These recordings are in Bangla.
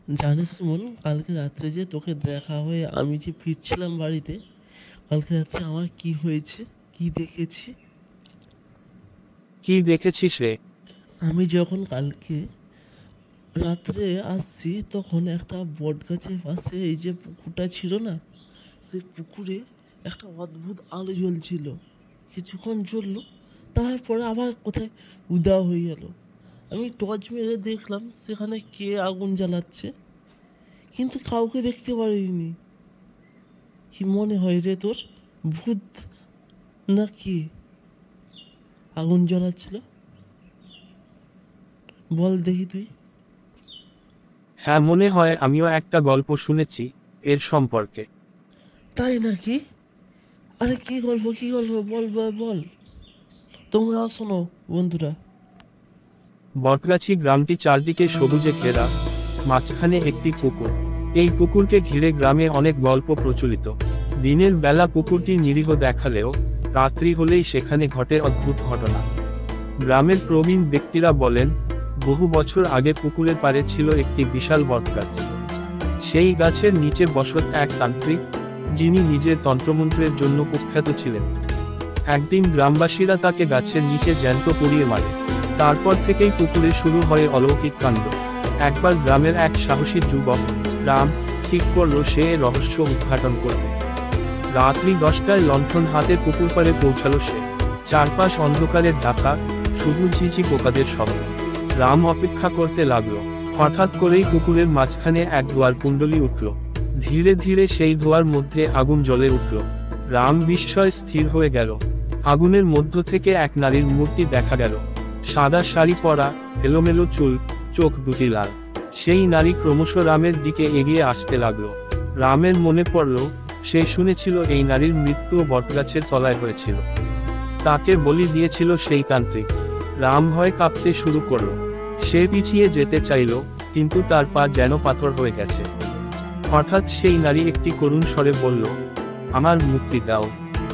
জানিস সুমন, কালকে রাত্রে যে তোকে দেখা হয়ে আমি যে ফিরছিলাম বাড়িতে, কালকে রাত্রে আমার কি হয়েছে, কি দেখেছি। কি দেখেছিস রে? আমি যখন কালকে রাত্রে আসছি তখন একটা বট গাছের পাশে এই যে পুকুরটা ছিল না, সেই পুকুরে একটা অদ্ভুত আলো জ্বলছিল। কিছুক্ষণ জ্বললো, তারপরে আবার কোথায় উধাও হয়ে গেল। আমি টর্চ মেরে দেখলাম সেখানে কে আগুন জ্বালাচ্ছে, কিন্তু কাউকে দেখতে পারিনি। কি মনে হয় রে তোর, ভূত নাকি আগুন জ্বালাচ্ছিল? বল দেখি তুই। হ্যাঁ, মনে হয় আমিও একটা গল্প শুনেছি এর সম্পর্কে। তাই নাকি? আরে কি গল্প, কি গল্প, বল বল বল। তোমরা শোনো বন্ধুরা। বটগাছি গ্রামটি চারদিকে সবুজে ঘেরা, মাঝখানে একটি পুকুর। এই পুকুরকে ঘিরে গ্রামে অনেক গল্প প্রচলিত। দিনের বেলা পুকুরটি নিরীহ দেখালেও রাত্রি হলেই সেখানে ঘটে অদ্ভুত ঘটনা। গ্রামের প্রবীণ ব্যক্তিরা বলেন, বহু বছর আগে পুকুরের পাড়ে ছিল একটি বিশাল বটগাছ। সেই গাছের নিচে বসত এক তান্ত্রিক, যিনি নিজের তন্ত্রমন্ত্রের জন্য কুখ্যাত ছিলেন। একদিন গ্রামবাসীরা তাকে গাছের নিচে জ্যান্ত পুড়িয়ে মারে। তারপর থেকেই পুকুরে শুরু হয় অলৌকিক কাণ্ড। একবার গ্রামের এক সাহসী যুবক রাম ঠিক করল সে এ রহস্য উদ্ঘাটন করবে। রাত্রি 10টায় লণ্ঠন হাতে পুকুর পাড়ে পৌঁছালো সে। চারপাশ অন্ধকারে ঢাকা, শুধু ঝিঝি পোকাদের শব্দ। রাম অপেক্ষা করতে লাগলো। হঠাৎ করেই পুকুরের মাঝখানে এক ধোঁয়ার কুণ্ডলী উঠল। ধীরে ধীরে সেই ধোঁয়ার মধ্যে আগুন জ্বলে উঠল। রাম বিস্ময়ে স্থির হয়ে গেল। আগুনের মধ্য থেকে এক নারীর মূর্তি দেখা গেল। সাদা শাড়ি পরা, এলোমেলো চুল, চোখ দুটি লাল। সেই নারী ক্রমশ রামের দিকে এগিয়ে আসতে লাগলো। রামের মনে পড়ল, সে শুনেছিল এই নারীর মৃত্যু বটগাছের তলায় হয়েছিল। তাকে বলি দিয়েছিল সেই তান্ত্রিক। রাম ভয় কাঁপতে শুরু করল। সে পিছিয়ে যেতে চাইল, কিন্তু তার পা যেন পাথর হয়ে গেছে। হঠাৎ সেই নারী একটি করুণ স্বরে বলল, আমার মুক্তি দাও,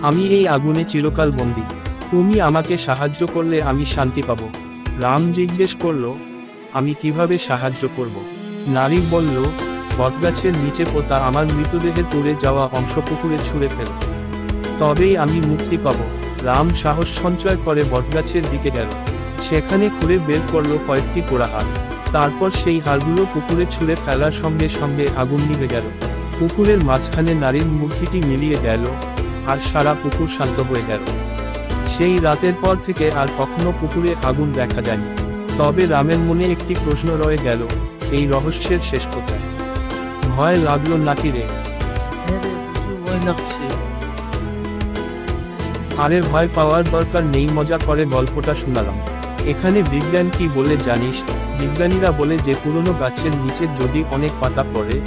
আমি এই আগুনে চিরকাল বন্দী। তুমি আমাকে সাহায্য করলে আমি শান্তি পাব। রাম জিজ্ঞেস করল, আমি কিভাবে সাহায্য করব? নারী বলল, বটগাছের নিচে পোতা আমার মৃতদেহের পুড়ে যাওয়া অংশ পুকুরে ছুঁড়ে ফেল, তবেই আমি মুক্তি পাব। রাম সাহস সঞ্চয় করে বটগাছের দিকে গেল। সেখানে খুঁড়ে বের করলো কয়েকটি পোড়া হাড়। তারপর সেই হাড়গুলো পুকুরে ছুঁড়ে ফেলার সঙ্গে সঙ্গে আগুন নিভে গেল। পুকুরের মাঝখানে নারীর মূর্তিটি মিলিয়ে গেল, আর সারা পুকুর শান্ত হয়ে গেল। সেই রাতের পর থেকে আর কখনো পুকুরে আগুন দেখা যায়নি। তবে রামের মনে একটি প্রশ্ন রয়ে গেল, এই রহস্যের শেষ কোথায়? ভয় লাগলো নাকি রে? হ্যাঁ রে, প্রচুর ভয় লাগছে। আরে ভয় পাওয়ার দরকার নেই, মজা করে গল্পটা শোনালাম। এখানে বিজ্ঞান কি বলে জানিস? বিজ্ঞানীরা বলে যে পুরনো গাছের নিচে যদি অনেক পাতা পড়ে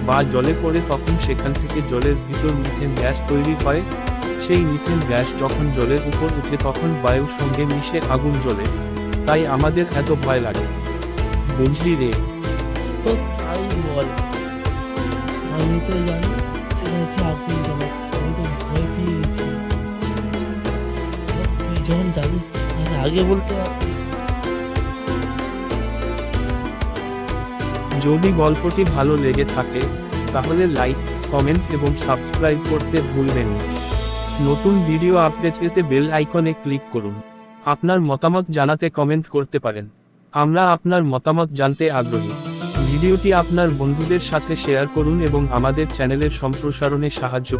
বা জলে পড়ে, তখন সেখান থেকে জলের ভিতর মিথেন গ্যাস তৈরি হয়। সেই মিথেন গ্যাস যখন জলের উপর উঠে তখন বায়ুর সঙ্গে মিশে আগুন জ্বলে। তাই আমাদের এত ভয় লাগে, বুঝলি রে? তো তাই বল, আমি তো জানি সেখানে কি আগুন জ্বালাচ্ছে, আমি তো ভয় পেয়ে গেছি। তুই যখন জানিস তাহলে আগে বলতে পারতিস। যদি গল্পটি ভালো লেগে থাকে তাহলে লাইক, কমেন্ট এবং সাবস্ক্রাইব করতে ভুলবেন না। নতুন ভিডিও আপডেট পেতে বেল আইকনে ক্লিক করুন। আপনার মতামত জানাতে কমেন্ট করতে পারেন। আমরা আপনার মতামত জানতে আগ্রহী। ভিডিওটি আপনার বন্ধুদের সাথে শেয়ার করুন এবং আমাদের চ্যানেলের সম্প্রসারণে সাহায্য